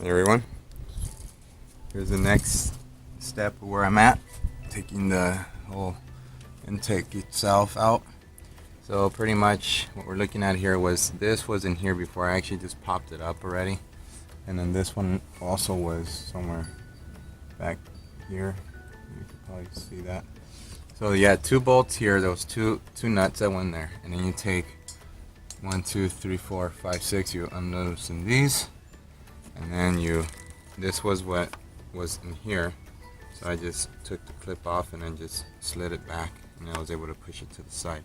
Hey everyone, here's the next step of where I'm at, taking the whole intake itself out. So pretty much what we're looking at here was, this was in here before. I actually just popped it up already, and then this one also was somewhere back here. You can probably see that. So yeah, two bolts here, those two nuts that went there, and then you take 1, 2, 3, 4, 5, 6, you unloosen these, and then this was what was in here, so I just took the clip off and then just slid it back, and I was able to push it to the side.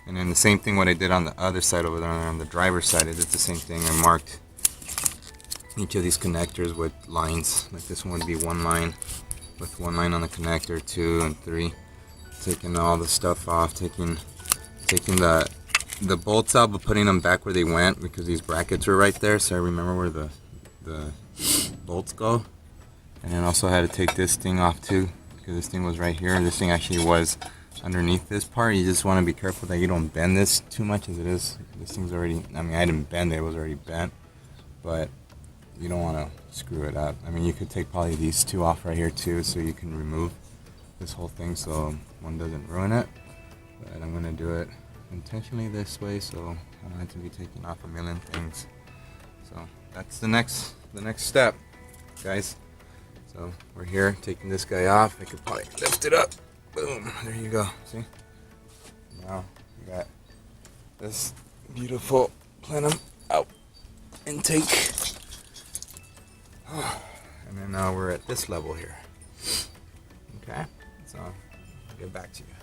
And then the same thing what I did on the other side over there on the driver's side, I did the same thing. I marked each of these connectors with lines. Like this one would be one line with one line on the connector, 2 and 3. Taking all the stuff off, taking the bolts out, but putting them back where they went, because these brackets were right there, so I remember where the bolts go. And then also had to take this thing off too, because this thing was right here. This thing actually was underneath this part. You just want to be careful that you don't bend this too much, as it is. This thing's already, I mean, I didn't bend it, it was already bent, but you don't want to screw it up. I mean, you could take probably these two off right here too, so you can remove this whole thing so one doesn't ruin it. But I'm going to do it intentionally this way, so I don't have to be taking off a million things. So that's the next step, guys. So we're here taking this guy off. I could probably lift it up. Boom, there you go. See? Now we got this beautiful plenum out intake. And then now we're at this level here. Okay, so I'll get back to you.